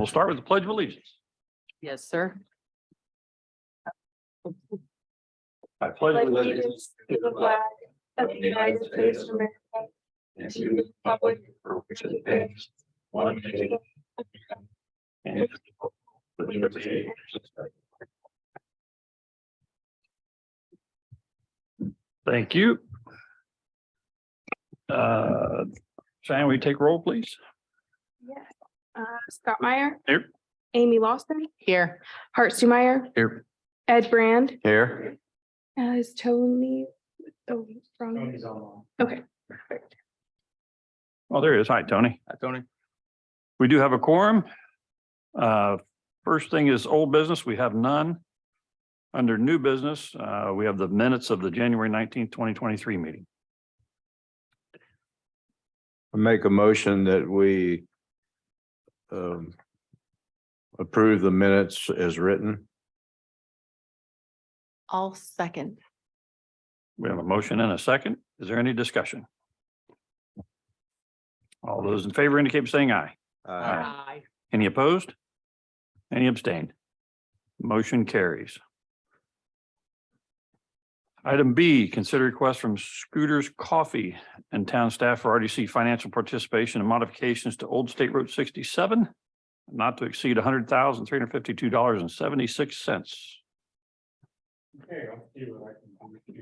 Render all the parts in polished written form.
we'll start with the Pledge of Allegiance. Yes, sir. I pledge allegiance to the flag of the United States of America and to the republic for which it stands, one nation, and with liberty and justice. Thank you. Shan, will you take roll, please? Yes. Scott Meyer. Here. Amy Lawson. Here. Hart Summeier. Here. Ed Brand. Here. Is Tony? Oh, wrong. Okay, perfect. Oh, there he is. Hi, Tony. Hi, Tony. We do have a quorum. First thing is old business. We have none. Under new business, we have the minutes of the January 19th, 2023 meeting. I make a motion that we approve the minutes as written. I'll second. We have a motion and a second. Is there any discussion? All those in favor indicate by saying aye. Aye. Any opposed? Any abstained? Motion carries. Item B, consider request from Scooters Coffee and town staff for RDC financial participation and modifications to Old State Road 67, not to exceed $100,352.76. Okay, I'll see what I can do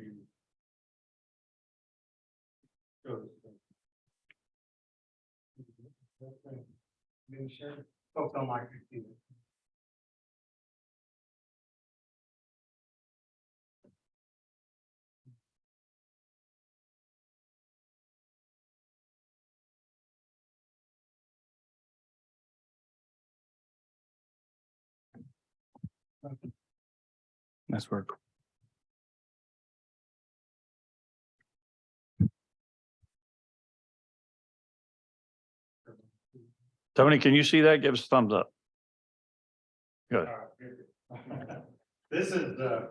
to. Folks on my computer. That's work. Tony, can you see that? Give us a thumbs up. Good. This is the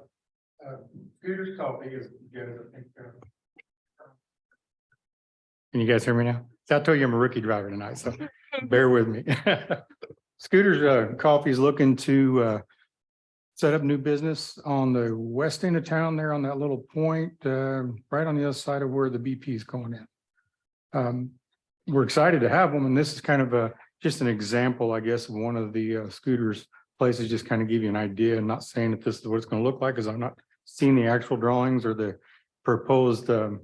Scooters Coffee is good, I think. Can you guys hear me now? So I told you I'm a rookie driver tonight, so bear with me. Scooters Coffee is looking to set up new business on the west end of town there on that little point, right on the other side of where the BP is going in. We're excited to have them, and this is kind of just an example, I guess, of one of the Scooters places, just kind of give you an idea. I'm not saying that this is what it's going to look like, because I'm not seeing the actual drawings or the proposed side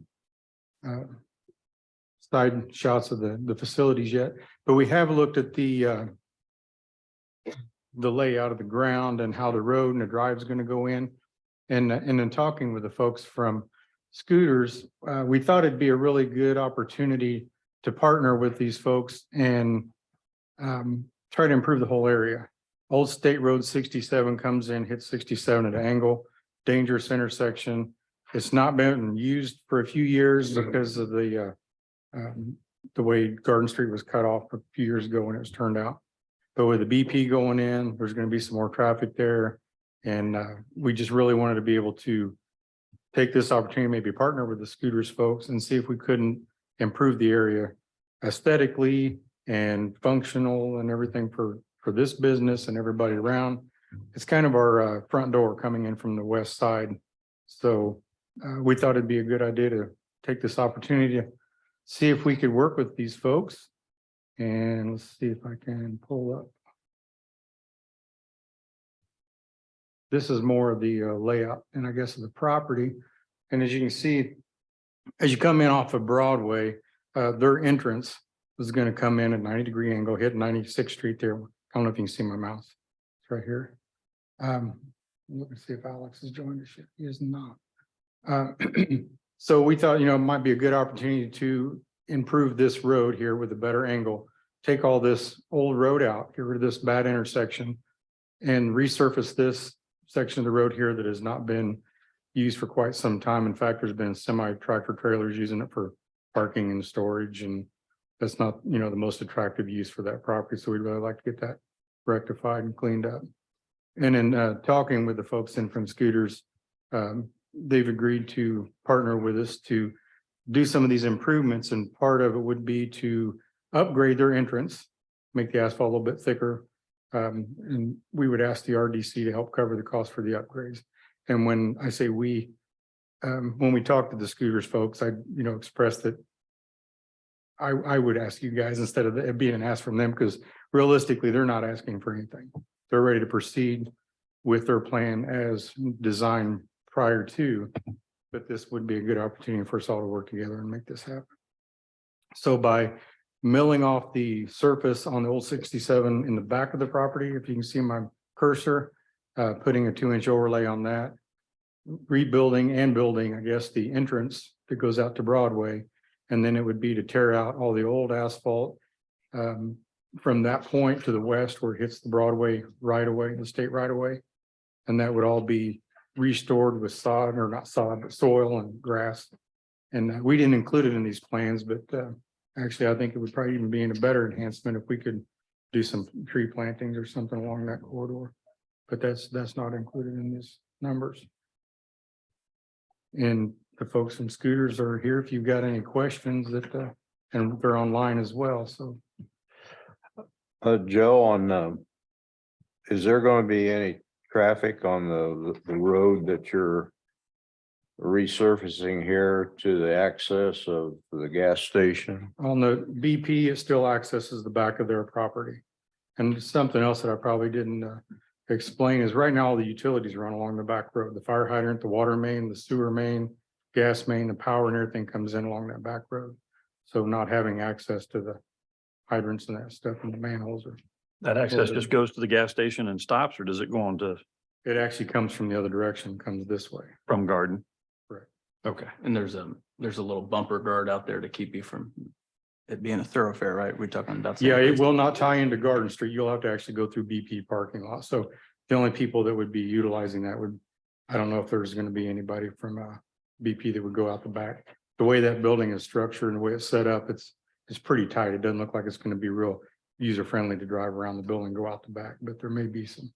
shots of the facilities yet, but we have looked at the layout of the ground and how the road and the drive is going to go in. And then talking with the folks from Scooters, we thought it'd be a really good opportunity to partner with these folks and try to improve the whole area. Old State Road 67 comes in, hits 67 at an angle, dangerous intersection. It's not been used for a few years because of the way Garden Street was cut off a few years ago when it was turned out. But with the BP going in, there's going to be some more traffic there. And we just really wanted to be able to take this opportunity, maybe partner with the Scooters folks and see if we couldn't improve the area aesthetically and functional and everything for this business and everybody around. It's kind of our front door coming in from the west side. So we thought it'd be a good idea to take this opportunity to see if we could work with these folks. And let's see if I can pull up. This is more of the layout and I guess of the property. And as you can see, as you come in off of Broadway, their entrance is going to come in at 90-degree angle, hit 96th Street there. I don't know if you can see my mouse. It's right here. Let me see if Alex has joined us yet. He is not. So we thought, it might be a good opportunity to improve this road here with a better angle. Take all this old road out, get rid of this bad intersection, and resurface this section of the road here that has not been used for quite some time. In fact, there's been semi-tractor trailers using it for parking and storage, and that's not, the most attractive use for that property. So we'd really like to get that rectified and cleaned up. And in talking with the folks in from Scooters, they've agreed to partner with us to do some of these improvements. And part of it would be to upgrade their entrance, make the asphalt a little bit thicker, And we would ask the RDC to help cover the cost for the upgrades. And when I say we, when we talk to the scooters folks, I, expressed that I would ask you guys instead of it being an ask from them, because realistically, they're not asking for anything. They're ready to proceed with their plan as designed prior to, but this would be a good opportunity for us all to work together and make this happen. So by milling off the surface on the old 67 in the back of the property, if you can see my cursor, putting a 2-inch overlay on that, rebuilding and building, I guess, the entrance that goes out to Broadway. And then it would be to tear out all the old asphalt from that point to the west where it hits the Broadway right away, the state right away. And that would all be restored with sod, or not sod, but soil and grass. And we didn't include it in these plans, but actually, I think it would probably even be in a better enhancement if we could do some tree plantings or something along that corridor. But that's not included in these numbers. And the folks from Scooters are here if you've got any questions that, and they're online as well, so. Joe, on, is there going to be any traffic on the road that you're resurfacing here to the access of the gas station? On the BP, it still accesses the back of their property. And something else that I probably didn't explain is right now all the utilities run along the back road, the fire hydrant, the water main, the sewer main, gas main, the power and everything comes in along that back road. So not having access to the hydrants and that stuff and the manholes, or That access just goes to the gas station and stops, or does it go on to it actually comes from the other direction, comes this way. from Garden? Correct. Okay. And there's a little bumper guard out there to keep you from it being a thoroughfare, right? We're talking about. Yeah, it will not tie into Garden Street. You'll have to actually go through BP parking lot. So the only people that would be utilizing that would, I don't know if there's going to be anybody from BP that would go out the back. The way that building is structured and the way it's set up, it's pretty tight. It doesn't look like it's going to be real user friendly to drive around the building, go out the back, but there may be some.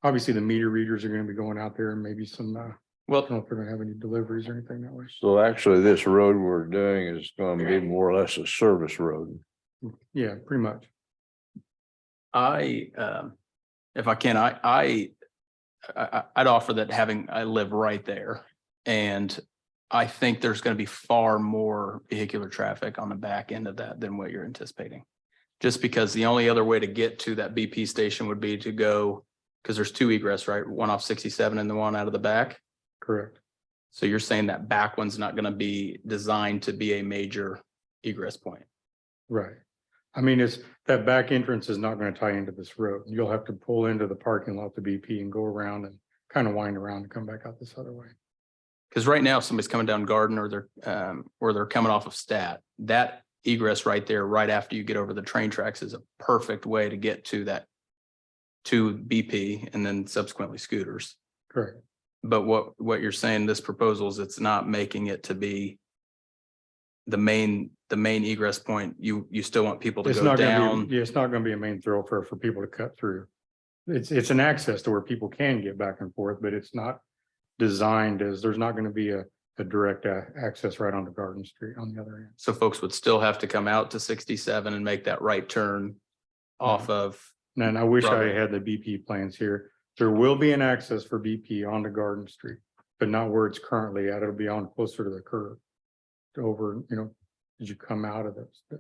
Obviously, the meter readers are going to be going out there, and maybe some. I Well, don't know if they're going to have any deliveries or anything that way. So actually, this road we're doing is going to be more or less a service road. Yeah, pretty much. if I can, I'd offer that I live right there. And I think there's going to be far more vehicular traffic on the back end of that than what you're anticipating. Just because the only other way to get to that BP station would be to go, because there's two egress, right? One off 67 and the one out of the back. Correct. So you're saying that back one's not going to be designed to be a major egress point. Right. I mean, it's that back entrance is not going to tie into this road. You'll have to pull into the parking lot, the BP, and go around and kind of wind around and come back out this other way. Because right now, if somebody's coming down Garden or they're coming off of Stat, that egress right there, right after you get over the train tracks, is a perfect way to get to that, to BP and then subsequently Scooters. Correct. But what you're saying, this proposal is it's not making it to be the main egress point. You still want people to It's go not going down. to be, yeah, it's not going to be a main thoroughfare for people to cut through. It's an access to where people can get back and forth, but it's not designed as, there's not going to be a direct access right onto Garden Street on the other end. So folks would still have to come out to 67 and make that right turn off of. And I wish I Broadway. had the BP plans here. There will be an access for BP onto Garden Street, but not where it's currently at. It'll be on closer to the curb. Over, as you come out of this, but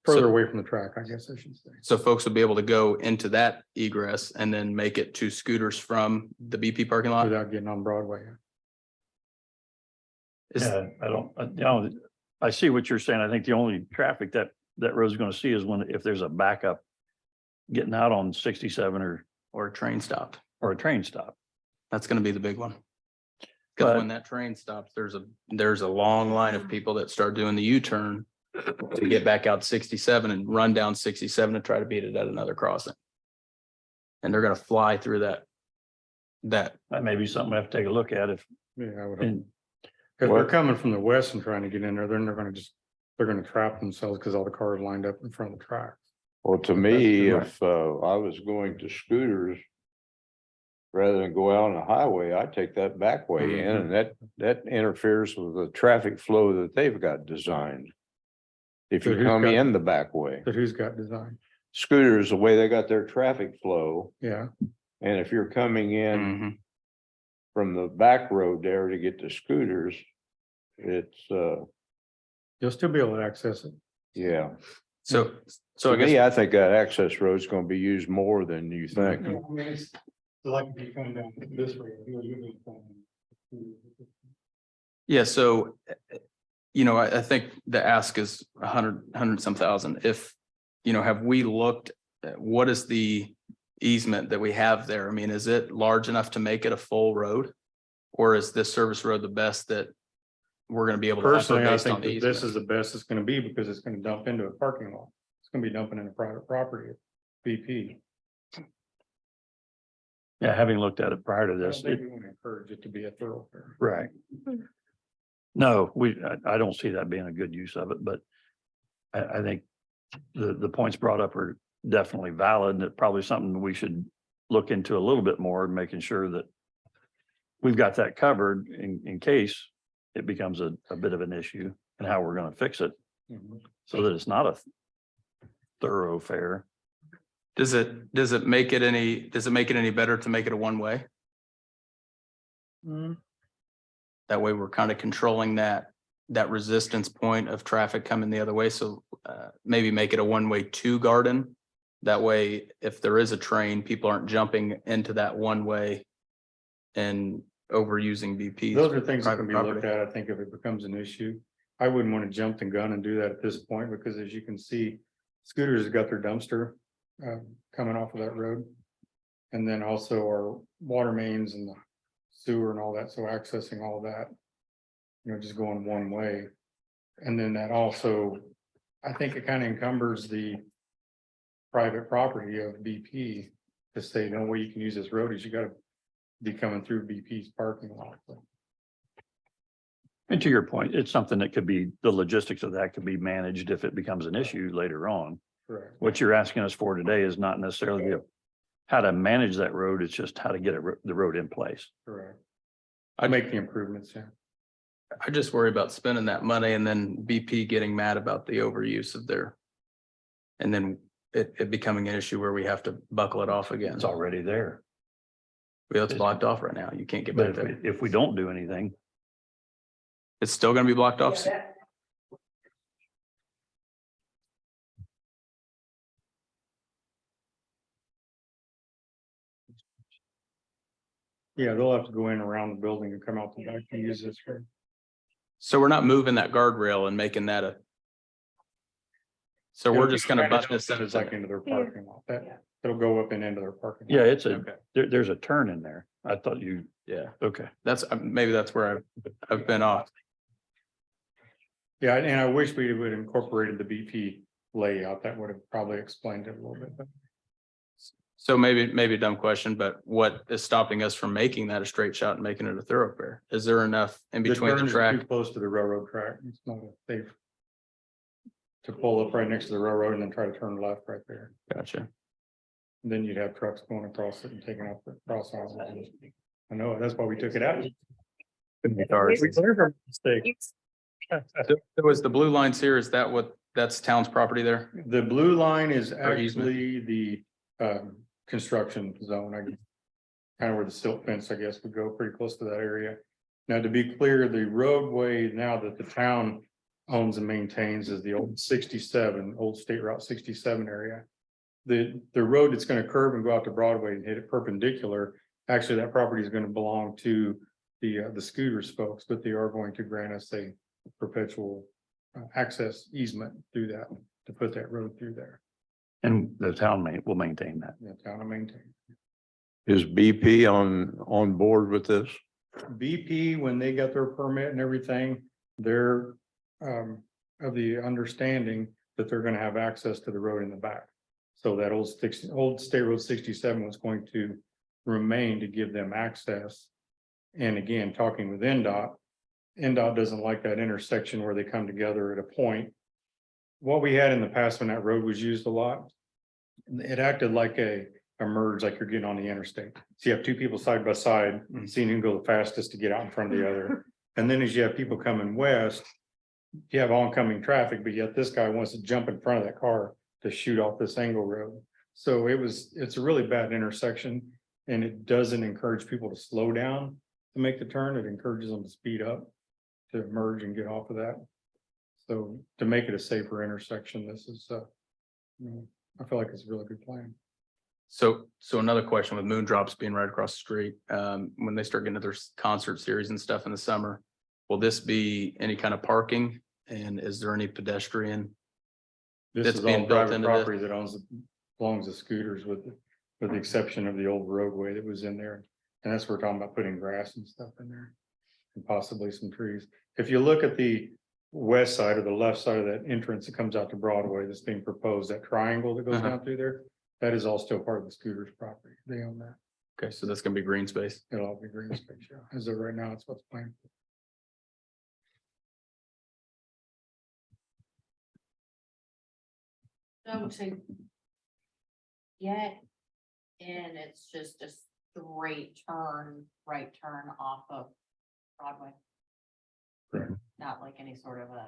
further So- away from the track, I guess I should say. So folks would be able to go into that egress and then make it to Scooters from the BP parking lot. Without getting on Broadway. Is, I see what you're saying. I think the only traffic that road's going to see is if there's a backup getting out on 67 or a train stopped. or a train stop. That's gonna be the big one. Because But- when that train stops, there's a long line of people that start doing the U-turn to get back out 67 and run down 67 and try to beat it at another crossing. And they're gonna fly through that. That may be something I have to take a look at if, Yeah, I would. and If they're coming from the west and trying to get in there, then they're gonna trap themselves because all the cars lined up in front of the tracks. Well, to me, if I was going to Scooters, rather than go out on the highway, I take that back way in, and that interferes with the traffic flow that they've got designed. If So you who's come got- in the back way, But who's got design? scooters, the way they got their traffic flow, Yeah, and if you're coming in Mhm. from the back road there to get to scooters, it's, you'll still be able to access it. yeah. So To I guess. me, I think that access road is gonna be used more than you think. Like if you come down this way. Yeah, so, I think the ask is 100 some thousand. If, have we looked, at what is the easement that we have there? I mean, is it large enough to make it a full road? Or is this service road the best that we're gonna be able to offer Personally, I based think on the that this easement? is the best it's gonna be because it's gonna dump into a parking lot. It's gonna be dumping into private property, BP. Yeah, having looked at it prior to I this, don't think we want to encourage it to be a thoroughfare. right. No, I don't see that being a good use of it, but I think the points brought up are definitely valid, and it's probably something we should look into a little bit more, making sure that we've got that covered in case it becomes a bit of an issue, and how we're gonna fix it so that it's not a thoroughfare. Does it make it any better to make it a one-way? That way we're kind of controlling that resistance point of traffic coming the other way. So maybe make it a one-way to Garden. That way, if there is a train, people aren't jumping into that one-way and overusing BP. Those are things that can be looked at, I think, if it becomes an issue. I wouldn't want to jump the gun and do that at this point, because as you can see, scooters have got their dumpster coming off of that road. And then also our water mains and the sewer and all that, so accessing all that, just going one way. And then that also, I think it kind of encumbers the private property of BP to say, no way you can use this road is you gotta be coming through BP's parking lot. And to your point, it's something that could be, the logistics of that could be managed if it becomes an issue later on. Correct. What you're asking us for today is not necessarily how to manage that road, it's just how to get the road in place. Correct. I make the improvements, yeah. I just worry about spending that money and then BP getting mad about the overuse of and then it becoming an issue where we have to buckle it off again. It's already there. Well, it's blocked off right now. You can't get But back there. if we don't do anything, It's still gonna be blocked off. Yeah, they'll have to go in around the building and come out the back and use this for. So we're not moving that guardrail and making that so we're just gonna butt this It's like into their parking lot, it'll go up and into their parking lot. yeah, it's Okay. there's a turn in there. I thought Yeah, okay. that's, maybe that's where I've been off. Yeah, and I wish we would have incorporated the BP layout, that would have probably explained it a little bit, but So maybe a dumb question, but what is stopping us from making that a straight shot and making it a thoroughfare? Is there enough in between the turns are track? too close to the railroad track, it's not safe to pull up right next to the railroad and then try to turn left right there. Gotcha. Then you'd have trucks going across it and taking off the cross aisle. I know, that's why we took it out. We learned our mistake. So is the blue lines here, is that that's town's property there? The blue line is Or easement. actually the construction zone, I guess. Kind of where the silt fence, I guess, would go pretty close to that area. Now, to be clear, the roadway now that the town owns and maintains is the old 67, old State Route 67 area. The road that's going to curve and go out to Broadway and hit it perpendicular, actually, that property is going to belong to the scooters folks, but they are going to grant us a perpetual access easement through that, to put that road through there. And the town will maintain that. The town will maintain. Is BP on board with this? BP, when they got their permit and everything, they're of the understanding that they're gonna have access to the road in the back. So that old State Road 67 was going to remain to give them access. And again, talking with NDOT doesn't like that intersection where they come together at a point. What we had in the past when that road was used a lot, it acted like a merge, like you're getting on the interstate. So you have two people side by side, seeing who can go the fastest to get out in front of the other. And then as you have people coming west, you have oncoming traffic, but yet this guy wants to jump in front of that car to shoot off this angle road. So it's a really bad intersection, and it doesn't encourage people to slow down to make the turn. It encourages them to speed up, to merge and get off of that. So to make it a safer intersection, this is, I feel like it's a really good plan. So another question with Moondrops being right across the street, when they start getting to their concert series and stuff in the summer, will this be any kind of parking? And is there any pedestrian? This That's is being all built private into this? property that belongs to scooters with the exception of the old roadway that was in there. And that's where we're talking about putting grass and stuff in there and possibly some trees. If you look at the west side or the left side of that entrance that comes out to Broadway that's being proposed, that triangle that goes Uh-huh. down through there, that is all still part of the scooters property. They own that. Okay, so that's gonna be green space. It'll all be green space. Yeah. As of right now, it's what's planned. So to get in, it's just a straight turn, right turn off of Broadway. Correct. Not like any sort of a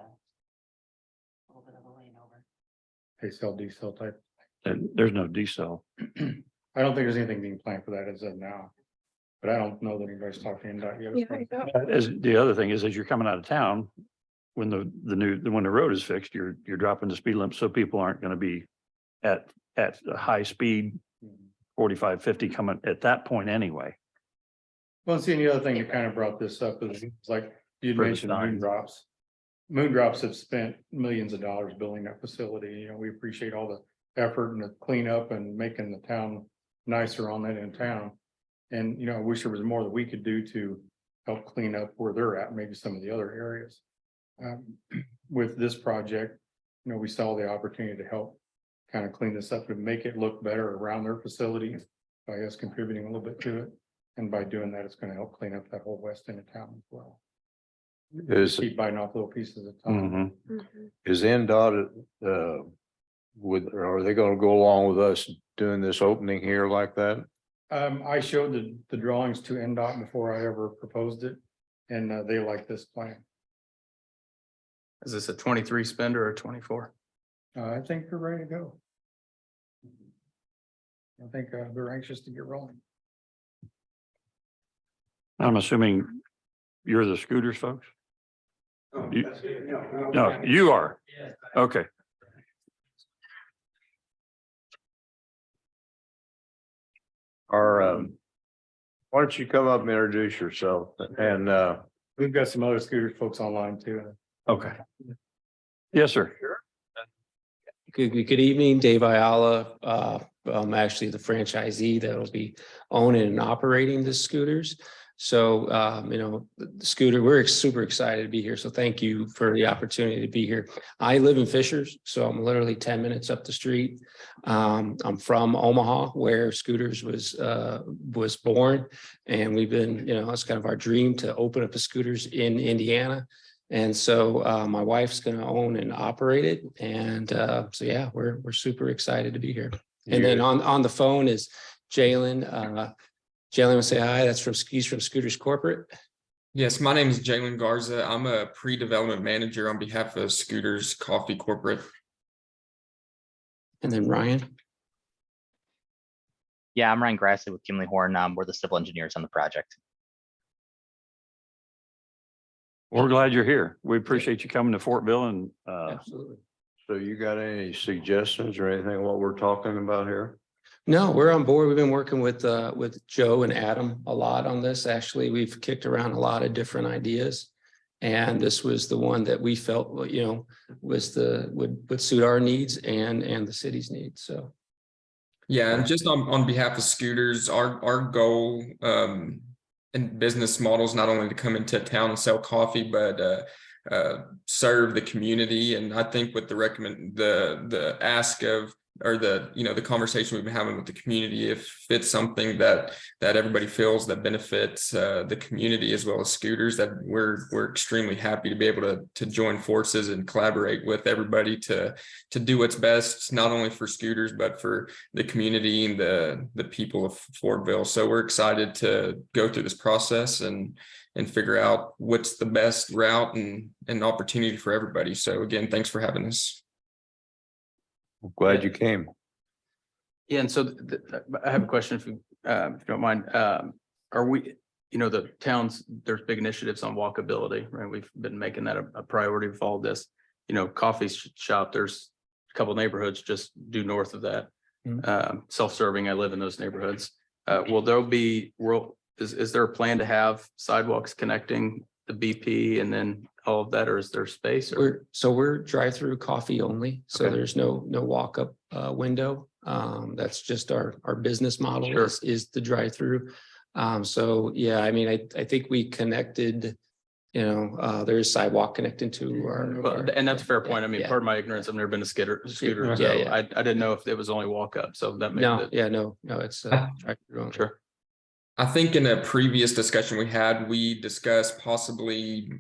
little bit of a lane over. They sell diesel type. And there's no decel. I don't think there's anything being planned for that as of now. But I don't know that anybody's talked to NDOT yet. Yeah, I know. As the other thing is, as you're coming out of town, when when the road is fixed, you're dropping the speed limit, so people aren't gonna be at a high speed, 45, 50 coming at that point anyway. Well, see, and the other thing that kind of brought this up is it's like you'd For the mentioned signs. Moondrops. Moondrops have spent millions of dollars building that facility. You know, we appreciate all the effort and the cleanup and making the town nicer on that in town. And, you know, I wish there was more that we could do to help clean up where they're at, maybe some of the other areas. With this project, you know, we saw the opportunity to help kind of clean this up and make it look better around their facility by us contributing a little bit to it. And by doing that, it's going to help clean up that whole west end of town as well. Is, Keep biting off little pieces of time. Mhm. is NDOT, are they gonna go along with us doing this opening here like that? I showed the drawings to NDOT before I ever proposed it, and they like this plan. Is this a 23 spender or a 24? I think they're ready to go. I think they're anxious to get rolling. I'm assuming you're the scooters folks? You- No, you are. Okay. Why don't you come up and introduce yourself and, We've got some other scooter folks online too. Okay. Yes, sir. Good evening, Dave Ayala. I'm actually the franchisee that will be owning and operating the scooters. So, the scooter, we're super excited to be here. So thank you for the opportunity to be here. I live in Fishers, so I'm literally 10 minutes up the street. I'm from Omaha, where Scooters was born. And we've been, it's kind of our dream to open up a Scooters in Indiana. And so my wife's going to own and operate it. And so, yeah, we're super excited to be here. And then on the phone is Jalen. Jalen will say hi. He's from Scooters Corporate. Yes, my name is Jalen Garza. I'm a pre-development manager on behalf of Scooters Coffee Corporate. And then Ryan. Yeah, I'm Ryan Grassley with Kimley Horn. We're the civil engineers on the project. We're glad you're here. We appreciate you coming to Fortville and Absolutely. so you got any suggestions or anything what we're talking about here? No, we're on board. We've been working with Joe and Adam a lot on this. Actually, we've kicked around a lot of different ideas. And this was the one that we felt, would suit our needs and the city's needs. So. Yeah, and just on behalf of Scooters, our goal and business model is not only to come into town and sell coffee, but serve the community. And I think with the ask of, or the conversation we've been having with the community, if it's something that everybody feels that benefits the community as well as Scooters, that we're extremely happy to be able to join forces and collaborate with everybody to do what's best, not only for Scooters, but for the community and the people of Fortville. So we're excited to go through this process and figure out what's the best route and opportunity for everybody. So again, thanks for having us. Glad you came. Yeah, and so I have a question if you don't mind. Are we, the towns, there's big initiatives on walkability, right? We've been making that a priority with all this. Coffee shop, there's a couple neighborhoods just due north of that. Self-serving, I live in those neighborhoods. Will there be, is there a plan to have sidewalks connecting the BP and then all of that, or is there space? Or We're drive-through coffee only, so Okay. there's no walk-up window. That's just our business model Sure. is the drive-through. So yeah, I mean, I think we connected, there's sidewalk connecting to our. Well, and that's a fair point. I mean, Yeah. part of my ignorance, I've never been a scooter, Yeah, so yeah. I didn't know if it was only walk up, so that makes No, it. yeah, no, it's drive-through only. Sure. I think in a previous discussion we had, we discussed possibly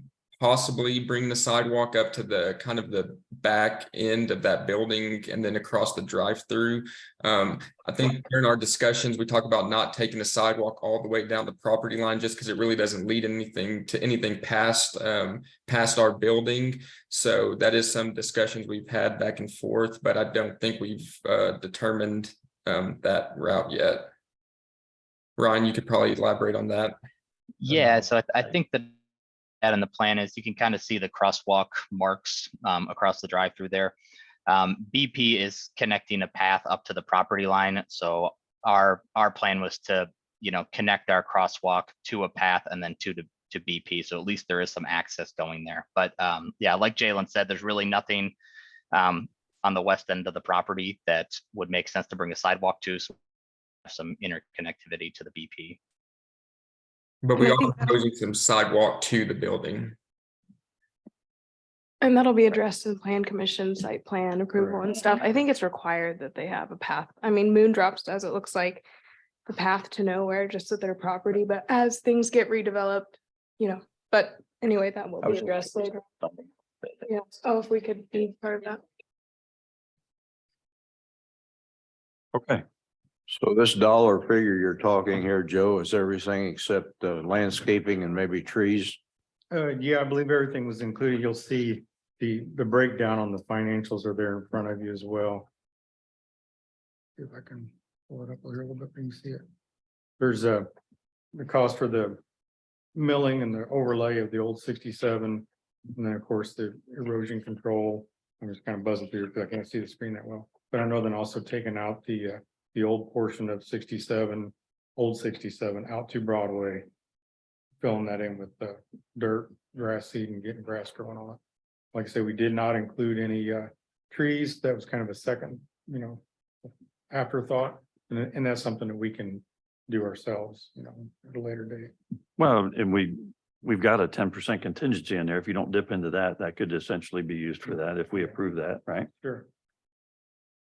bring the sidewalk up to the kind of the back end of that building and then across the drive-through. I think during our discussions, we talk about not taking the sidewalk all the way down the property line just because it really doesn't lead anything past our building. So that is some discussions we've had back and forth, but I don't think we've determined that route yet. Ryan, you could probably elaborate on that. Yeah, so I think that in the plan is you can kind of see the crosswalk marks across the drive-through there. BP is connecting a path up to the property line. So our plan was to, connect our crosswalk to a path and then to BP. So at least there is some access going there. But yeah, like Jalen said, there's really nothing on the west end of the property that would make sense to bring a sidewalk to. So some interconnectivity to the BP. But we are proposing some sidewalk to the building. And that'll be addressed in plan commission, site plan approval and stuff. I think it's required that they have a path. I mean, Moondrops does, it looks like the path to nowhere just with their property, but as things get redeveloped, but anyway, that will be addressed later. Yeah, oh, if we could be part of that. Okay. So this dollar figure you're talking here, Joe, is everything except landscaping and maybe trees? Yeah, I believe everything was included. You'll see the breakdown on the financials are there in front of you as well. See if I can pull it up here a little bit, you can see it. There's the cost for the milling and the overlay of the old 67. And then, of course, the erosion control. I'm just kind of buzzing through because I can't see the screen that well. But I know then also taking out the old portion of 67, old 67 out to Broadway. Filling that in with the dirt, grass seed and getting grass growing on it. Like I said, we did not include any trees. That was kind of a second, afterthought. And that's something that we can do ourselves, at a later date. Well, and we've got a 10% contingency in there. If you don't dip into that, that could essentially be used for that if we approve that, right? Sure.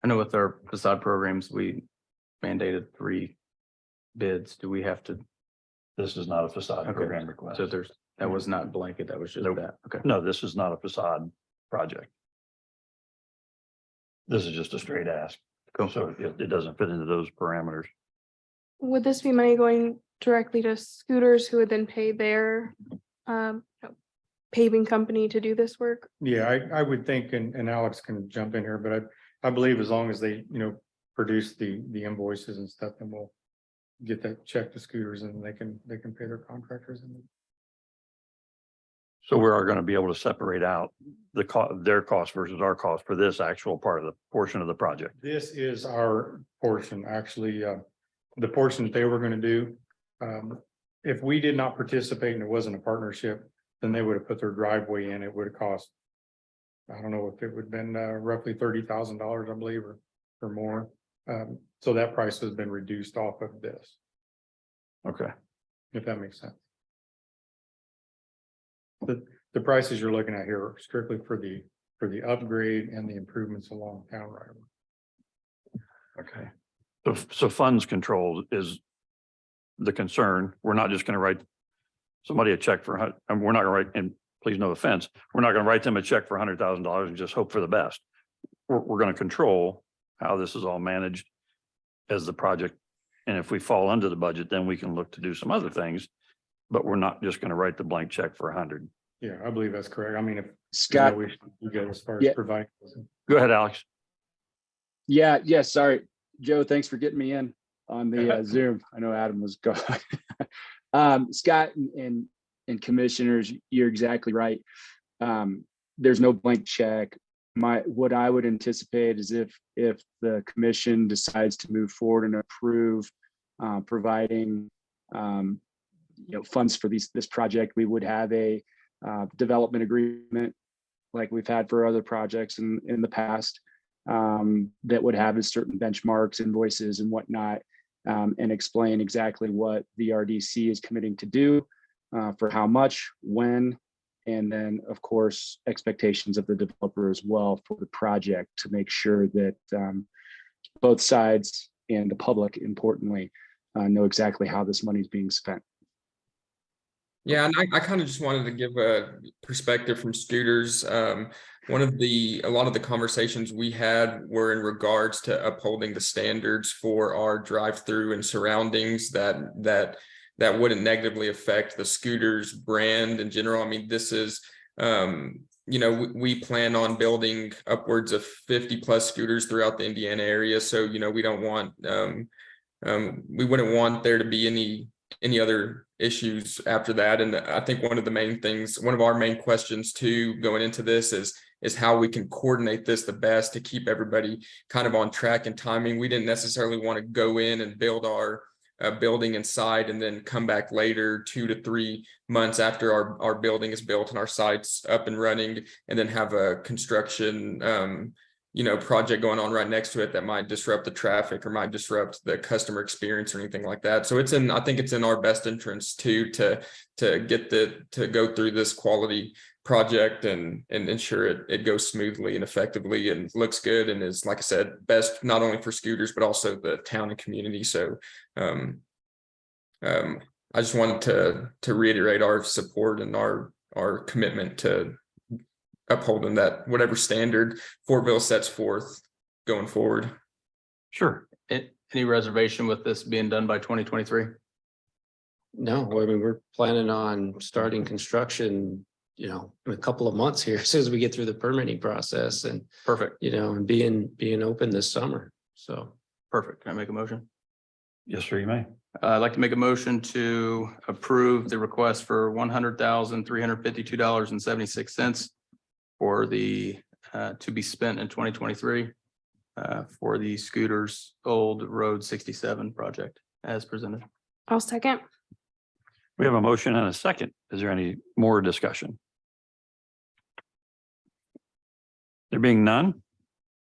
I know with our facade programs, we mandated 3 bids. Do we have to? This is not a facade Okay. program request. So that was not blanket, that was just Nope. that. Okay. No, this is not a facade project. This is just a straight ask. Cool. So it doesn't fit into those parameters. Would this be money going directly to Scooters who would then pay their paving company to do this work? Yeah, I would think, and Alex can jump in here, but I believe as long as they, produce the invoices and stuff, then we'll get that check to Scooters and they can pay their contractors. So we are going to be able to separate out their cost versus our cost for this actual part of the portion of the project. This is our portion, actually, the portion that they were gonna do. If we did not participate and it wasn't a partnership, then they would have put their driveway in, it would have cost. I don't know if it would have been roughly $30,000, I believe, or more. So that price has been reduced off of this, Okay. if that makes sense. The prices you're looking at here are strictly for the upgrade and the improvements along town right away. Okay. So funds control is the concern. We're not just going to write somebody a check for, and we're not going to write, and please no offense, we're not going to write them a check for $100,000 and just hope for the best. We're going to control how this is all managed as the project. And if we fall under the budget, then we can look to do some other things, but we're not just going to write the blank check for 100. Yeah, I believe that's correct. I mean, if Scott, we should go as far Yeah. as providing. Go ahead, Alex. Yeah, sorry, Joe, thanks for getting me in on the Zoom. I know Adam was going. Scott and commissioners, you're exactly right. There's no blank check. What I would anticipate is if the commission decides to move forward and approve providing funds for this project, we would have a development agreement like we've had for other projects in the past, that would have a certain benchmarks, invoices and whatnot, and explain exactly what the RDC is committing to do, for how much, when, and then of course expectations of the developer as well for the project, to make sure that both sides and the public, importantly, know exactly how this money is being spent. Yeah, and I kind of just wanted to give a perspective from scooters. A lot of the conversations we had were in regards to upholding the standards for our drive-through and surroundings that wouldn't negatively affect the scooters brand in general. I mean, this is, we plan on building upwards of 50+ scooters throughout the Indiana area. So, we don't want, we wouldn't want there to be any other issues after that. And I think one of our main questions too going into this is how we can coordinate this the best to keep everybody kind of on track and timing. We didn't necessarily want to go in and build our building inside and then come back later 2 to 3 months after our building is built and our site's up and running, and then have a construction project going on right next to it that might disrupt the traffic or might disrupt the customer experience or anything like that. So I think it's in our best interest too to go through this quality project and ensure it goes smoothly and effectively and looks good and is, like I said, best not only for scooters but also the town and community. So I just wanted to reiterate our support and our commitment to upholding that whatever standard Fortville sets forth going forward. Sure. Any reservation with this being done by 2023? No, I mean, we're planning on starting construction, in a couple of months here, as soon as we get through the permitting process and, Perfect. and being open this summer. So. Perfect. Can I make a motion? Yes, sir, you may. I'd like to make a motion to approve the request for $100,352.76 for the to be spent in 2023 for the Scooters Old Road 67 project as presented. I'll second. We have a motion and a second. Is there any more discussion? There being none,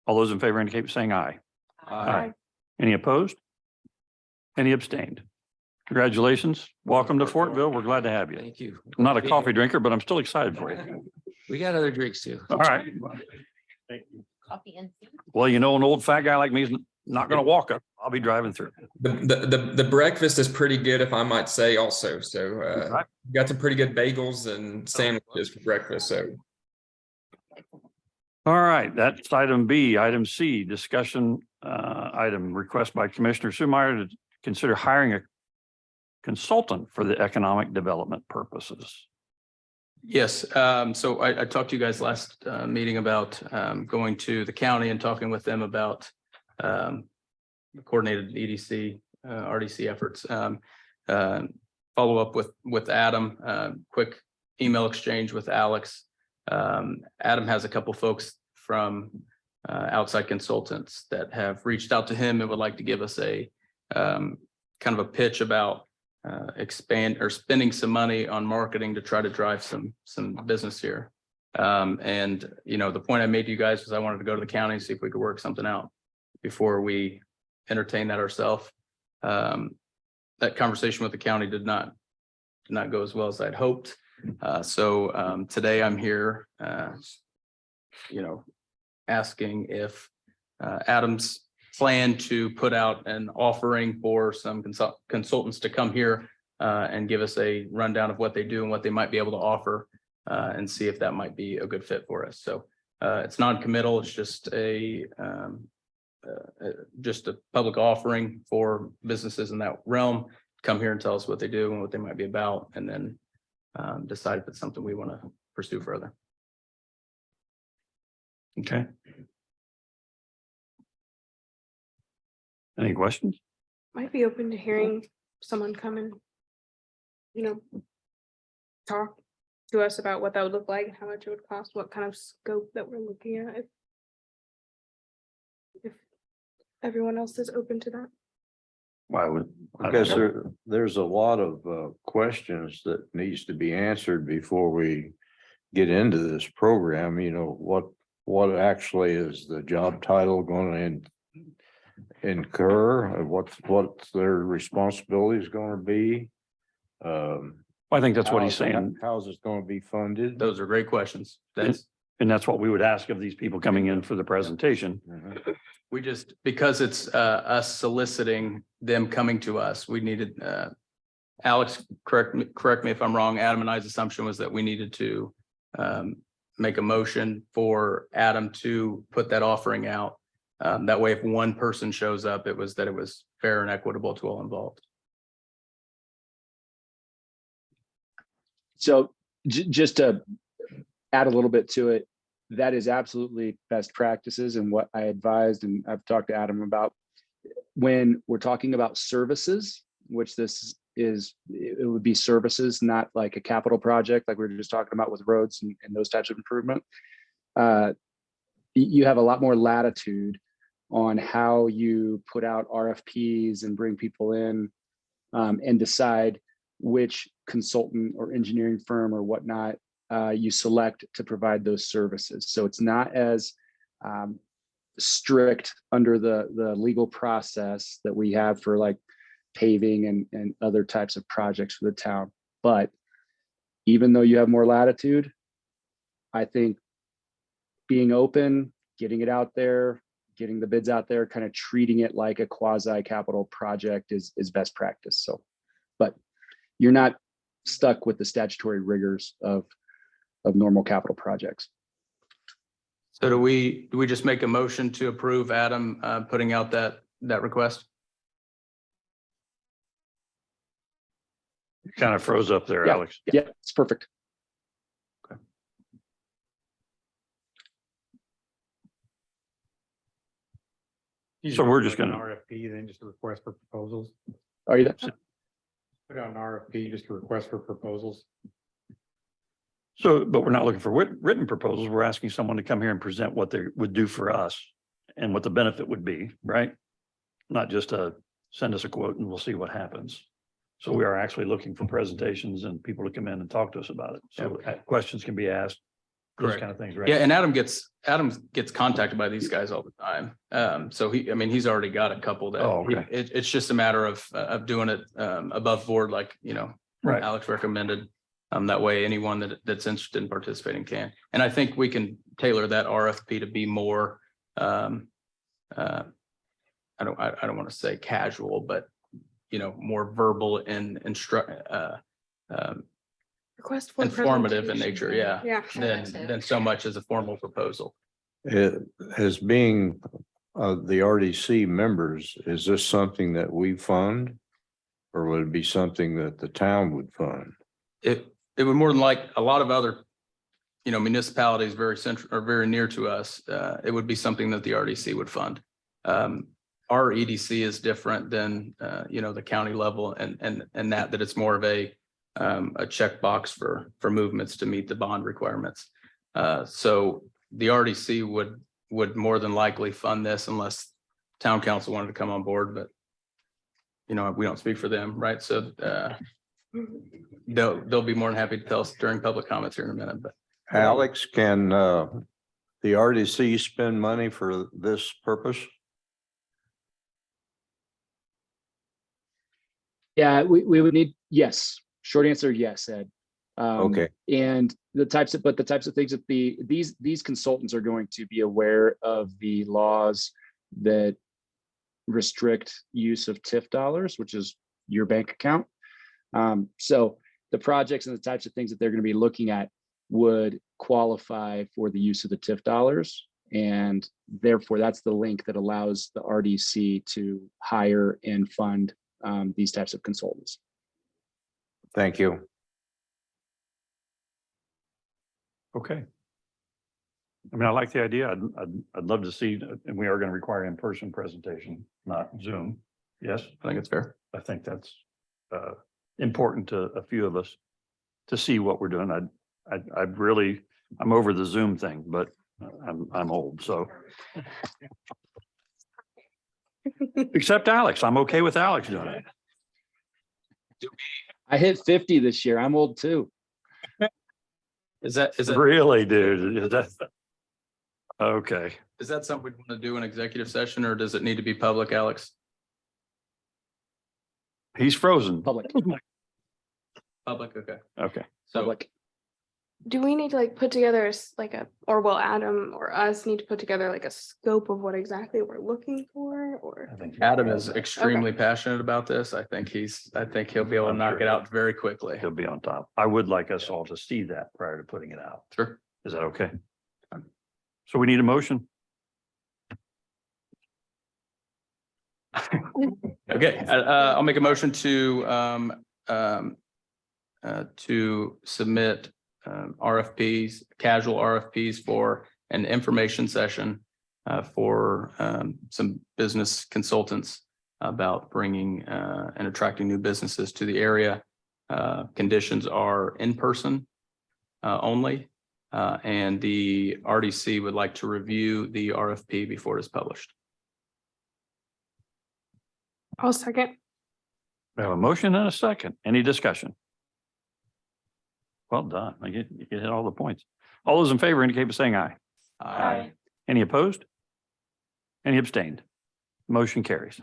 all those in favor indicate by saying aye. Aye. Any opposed? Any abstained? Congratulations. Welcome to Fortville. We're glad to have you. Thank you. I'm not a coffee drinker, but I'm still excited for you. We got other drinks too. All right. Coffee and tea. Well, an old fat guy like me is not going to walk up. I'll be driving through. The breakfast is pretty good, if I might say also. So Right. got some pretty good bagels and sandwiches for breakfast. So All right, that's item B. Item C, discussion item, request by Commissioner Summeier to consider hiring a consultant for the economic development purposes. Yes, so I talked to you guys last meeting about going to the county and talking with them about coordinated EDC, RDC efforts. Follow up with Adam, quick email exchange with Alex. Adam has a couple folks from outside consultants that have reached out to him and would like to give us a kind of a pitch about expand or spending some money on marketing to try to drive some business here. And the point I made to you guys was I wanted to go to the county and see if we could work something out before we entertain that ourselves. That conversation with the county did not go as well as I'd hoped. So today I'm here, asking if Adam's plan to put out an offering for some consultants to come here and give us a rundown of what they do and what they might be able to offer and see if that might be a good fit for us. So it's non-committal. It's just a public offering for businesses in that realm. Come here and tell us what they do and what they might be about, and then decide if it's something we want to pursue further. Okay. Any questions? Might be open to hearing someone come and, you know, talk to us about what that would look like, how much it would cost, what kind of scope that we're looking at. If everyone else is open to that. Why would? I guess there's a lot of questions that needs to be answered before we get into this program. You know, what actually is the job title going to incur? And what's their responsibility is going to be? I think that's what he's saying. How's it going to be funded? Those are great questions. And that's what we would ask of these people coming in for the presentation. Mhm. We just, because it's us soliciting them coming to us, we needed, Alex, correct me if I'm wrong, Adam and I's assumption was that we needed to make a motion for Adam to put that offering out. That way, if one person shows up, it was fair and equitable to all involved. So just to add a little bit to it, that is absolutely best practices and what I advised and I've talked to Adam about. When we're talking about services, which this is, it would be services, not like a capital project like we were just talking about with roads and those types of improvement. You have a lot more latitude on how you put out RFPs and bring people in and decide which consultant or engineering firm or whatnot you select to provide those services. So it's not as strict under the legal process that we have for like paving and other types of projects for the town. But even though you have more latitude, I think being open, getting it out there, getting the bids out there, kind of treating it like a quasi capital project is best practice. So, but you're not stuck with the statutory rigors of normal capital projects. So do we just make a motion to approve Adam putting out that request? Kind of froze up there, Yeah. Alex. Yeah, it's perfect. So we're just Like an gonna- RFP, then just a request for proposals. Are you there? Put out an RFP, just a request for proposals. So, but we're not looking for written proposals. We're asking someone to come here and present what they would do for us and what the benefit would be, right? Not just send us a quote and we'll see what happens. So we are actually looking for presentations and people to come in and talk to us about it. So questions can be asked, those Correct. kind of things, right? Yeah, and Adam gets contacted by these guys all the time. So he's already got a couple that Oh, okay. it's just a matter of doing it above board, like, Right. Alex recommended. That way anyone that's interested in participating can. And I think we can tailor that RFP to be more, I don't want to say casual, but more verbal and Request for informative in nature, presentation. yeah. Yeah. Than so much as a formal proposal. As being the RDC members, is this something that we fund? Or would it be something that the town would fund? It would more than like a lot of other, municipalities very central or very near to us. It would be something that the RDC would fund. Our EDC is different than, the county level and that it's more of a checkbox for movements to meet the bond requirements. So the RDC would more than likely fund this unless town council wanted to come on board, but we don't speak for them, right? So they'll be more than happy to tell us during public comments here in a minute, but. Alex, can the RDC spend money for this purpose? Yeah, we would need, yes. Short answer, yes, Ed. Okay. And the types of things that these consultants are going to be aware of the laws that restrict use of TIF dollars, which is your bank account. So the projects and the types of things that they're going to be looking at would qualify for the use of the TIF dollars. And therefore, that's the link that allows the RDC to hire and fund these types of consultants. Thank you. Okay. I mean, I like the idea. I'd love to see, and we are going to require in-person presentation, not Zoom. Yes, I think it's fair. I think that's important to a few of us to see what we're doing. I'm over the Zoom thing, but I'm old, so. Except Alex, I'm okay with Alex doing it. I hit 50 this year. I'm old too. Is that Really, dude? Is that? Okay. something we want to do in executive session, or does it need to be public, Alex? He's frozen. Public. Public, okay. Okay. So Public. Do we need to like put together or will Adam or us need to put together like a scope of what exactly we're looking for, or? I think Adam is extremely passionate about this. I think he'll be able to knock it out very quickly. he'll be on top. I would like us all to see that prior to putting it out. Sure. Is that okay? So we need a motion. Okay, I'll make a motion to submit RFPs, casual RFPs for an information session for some business consultants about bringing and attracting new businesses to the area. Conditions are in person only, and the RDC would like to review the RFP before it is published. I'll second. We have a motion and a second. Any discussion? Well done. You hit all the points. All those in favor indicate by saying aye. Aye. Any opposed? Any abstained? Motion carries.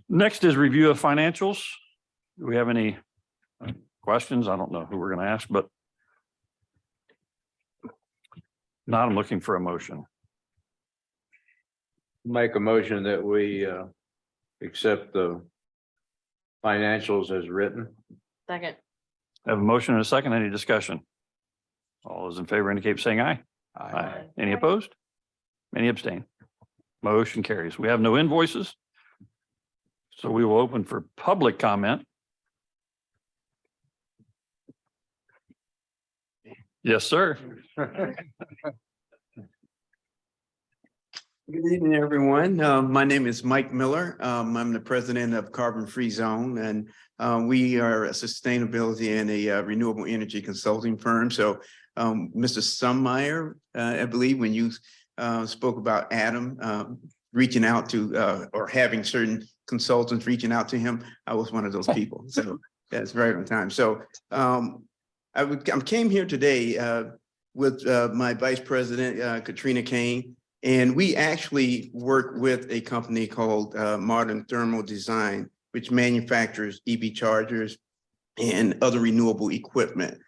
Next is review of financials. Do we have any questions? I don't know who we're going to ask, but not, I'm looking for a motion. Make a motion that we accept the financials as written. Second. I have a motion and a second. Any discussion? All those in favor indicate by saying aye. Aye. Any opposed? Any abstain? Motion carries. We have no invoices. So we will open for public comment. Yes, sir. Good evening, everyone. My name is Mike Miller. I'm the president of Carbon Free Zone, and we are a sustainability and a renewable energy consulting firm. So Mr. Summeier, I believe when you spoke about Adam reaching out to or having certain consultants reaching out to him, I was one of those people. So that's right on time. So I came here today with my vice president, Katrina Kane. And we actually work with a company called Modern Thermal Design, which manufactures EV chargers and other renewable equipment.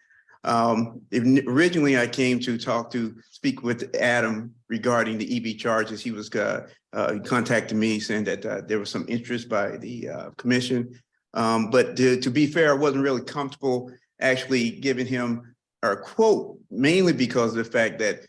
Originally, I came to speak with Adam regarding the EV chargers. He was contacted me saying that there was some interest by the commission. But to be fair, I wasn't really comfortable actually giving him our quote, mainly because of the fact that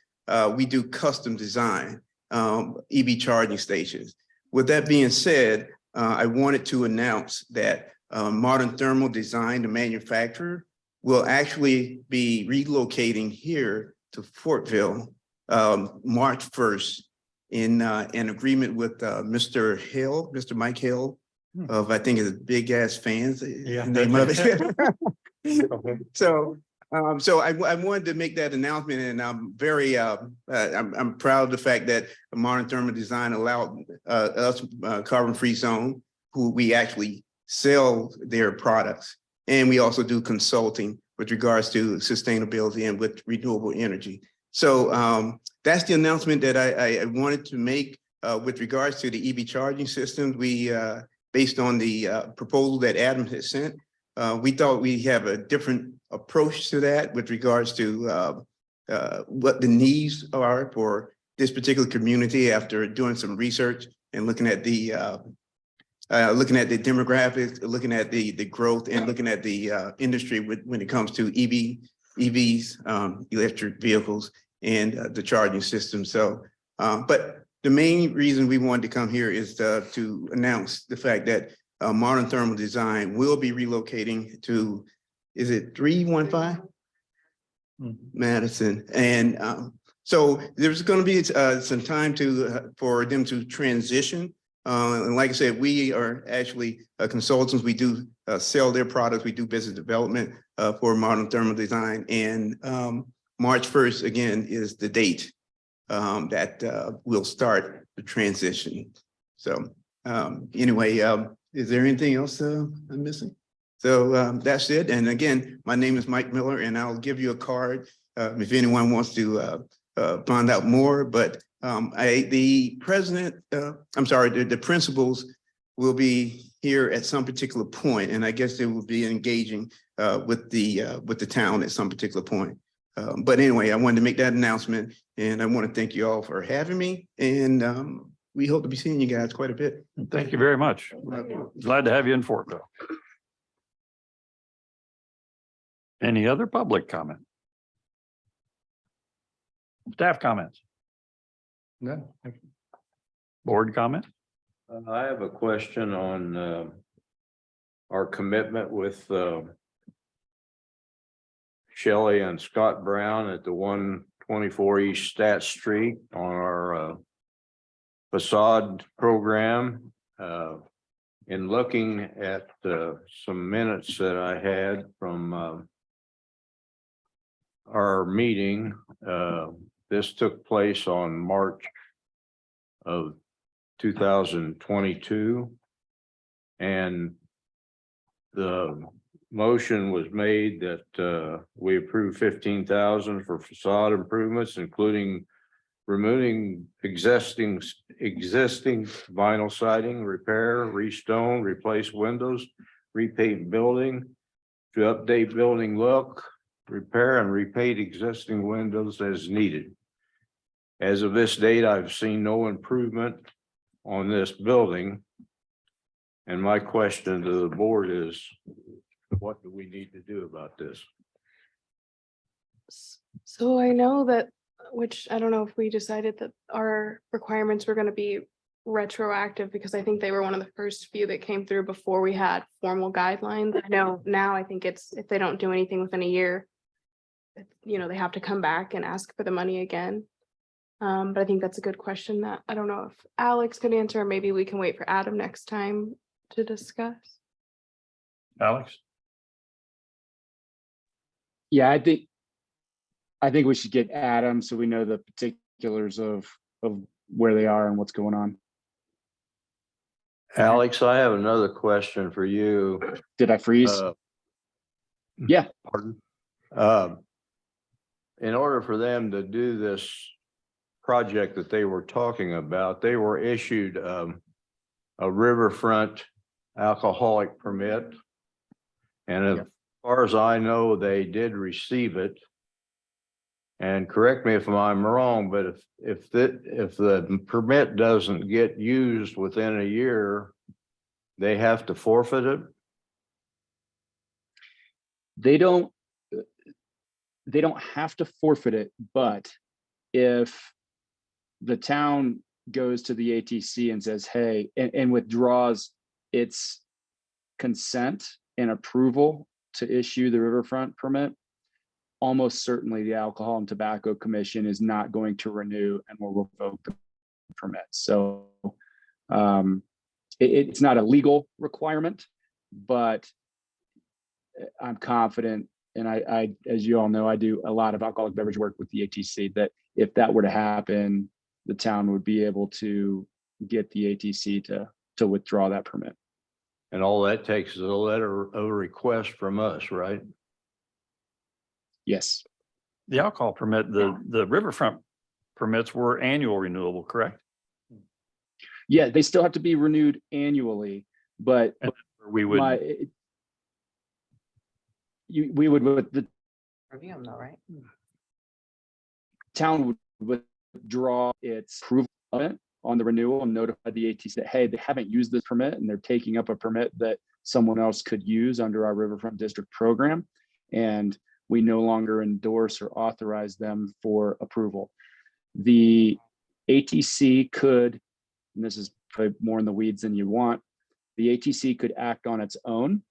we do custom design EV charging stations. With that being said, I wanted to announce that Modern Thermal Design, the manufacturer, will actually be relocating here to Fortville March 1st in agreement with Mr. Hill, Mr. Mike Hill of, I think, his Big Ass Fans. Yeah. Name of it. So I wanted to make that announcement, and I'm very I'm proud of the fact that Modern Thermal Design allowed us, Carbon Free Zone, who we actually sell their products, and we also do consulting with regards to sustainability and with renewable energy. So that's the announcement that I wanted to make with regards to the EV charging systems. We based on the proposal that Adam has sent, we thought we have a different approach to that with regards to what the needs are for this particular community after doing some research and looking at the demographics, looking at the growth, and looking at the industry when it comes to EVs, electric vehicles, and the charging system. So, but the main reason we wanted to come here is to announce the fact that Modern Thermal Design will be relocating to, is it 315? Madison. And so there's going to be some time for them to transition. And like I said, we are actually consultants. We do sell their products. We do business development for Modern Thermal Design. And March 1st, again, is the date that we'll start the transition. So anyway, is there anything else I'm missing? So that's it. And again, my name is Mike Miller, and I'll give you a card if anyone wants to find out more. But the principals will be here at some particular point, and I guess they will be engaging with the town at some particular point. But anyway, I wanted to make that announcement, and I want to thank you all for having me. And we hope to be seeing you guys quite a bit. Thank you very much. Glad to have you in Fortville. Any other public comment? Staff comments? No. Board comment? I have a question on our commitment with Shelley and Scott Brown at the 124 East Stat Street on our facade program. In looking at some minutes that I had from our meeting, this took place on March of 2022. And the motion was made that we approve 15,000 for facade improvements, including removing existing vinyl siding, repair, restone, replace windows, repaint building, to update building look, repair and repaint existing windows as needed. As of this date, I've seen no improvement on this building. And my question to the board is, what do we need to do about this? So I know that, which I don't know if we decided that our requirements were going to be retroactive, because I think they were one of the first few that came through before we had formal guidelines. I know now I think it's, if they don't do anything within a year, they have to come back and ask for the money again. But I think that's a good question that I don't know if Alex could answer, or maybe we can wait for Adam next time to discuss. Alex? Yeah, I think we should get Adam so we know the particulars of where they are and what's going on. Alex, I have another question for you. Did I freeze? Yeah. Pardon? In order for them to do this project that they were talking about, they were issued a riverfront alcoholic permit. And as far as I know, they did receive it. And correct me if I'm wrong, but if the permit doesn't get used within a year, they have to forfeit it? They don't have to forfeit it, but if the town goes to the ATC and says, hey, and withdraws its consent and approval to issue the riverfront permit, almost certainly the Alcohol and Tobacco Commission is not going to renew and will revoke the permit. So it's not a legal requirement, but I'm confident, and I, as you all know, I do a lot of alcoholic beverage work with the ATC, that if that were to happen, the town would be able to get the ATC to withdraw that permit. And all that takes is a letter of request from us, right? Yes. The alcohol permit, the riverfront permits were annual renewable, correct? Yeah, they still have to be renewed annually, but We would, we would, with the Review them though, right? town would withdraw its approval of it on the renewal and notify the ATC that, hey, they haven't used this permit and they're taking up a permit that someone else could use under our Riverfront District program. And we no longer endorse or authorize them for approval. The ATC could, and this is probably more in the weeds than you want, the ATC could act on its own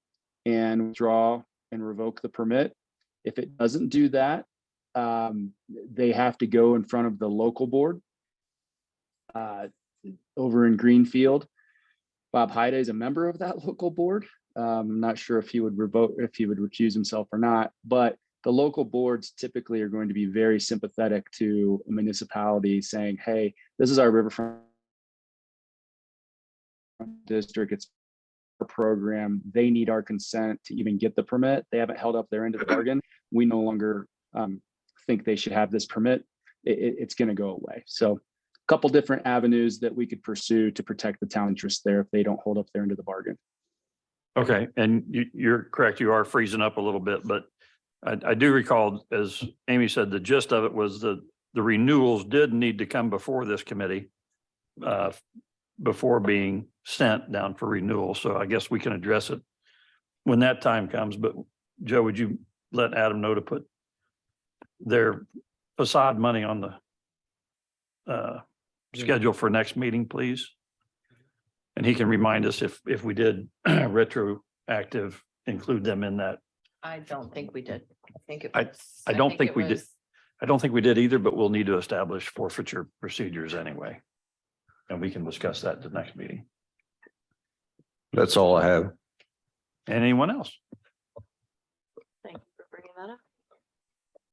and withdraw and revoke the permit. If it doesn't do that, they have to go in front of the local board over in Greenfield. Bob Hyde is a member of that local board. I'm not sure if he would revoke, if he would recuse himself or not, but the local boards typically are going to be very sympathetic to a municipality saying, hey, this is our riverfront district. It's a program. They need our consent to even get the permit. They haven't held up their end of the bargain. We no longer think they should have this permit. It's going to go away. So a couple different avenues that we could pursue to protect the town interest there if they don't hold up their end of the bargain. Okay, and you're correct, you are freezing up a little bit, but I do recall, as Amy said, the gist of it was the renewals did need to come before this committee before being sent down for renewal. So I guess we can address it when that time comes. But Joe, would you let Adam know to put their facade money on the schedule for next meeting, please? And he can remind us if we did retroactive, include them in that. I don't think we did. I think it I- was. I don't think it we did. was- I don't think we did either, but we'll need to establish forfeiture procedures anyway. And we can discuss that at the next meeting. That's all I have. Anyone else? Thank you for bringing that up.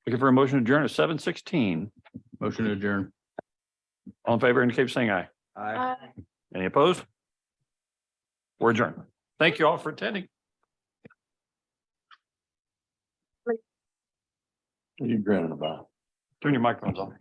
Looking for a motion to adjourn at 7:16. Motion to adjourn. All in favor indicate by saying aye. Any opposed? We're adjourned. Thank you all for attending. What are you grinning about? Turn your microphones on.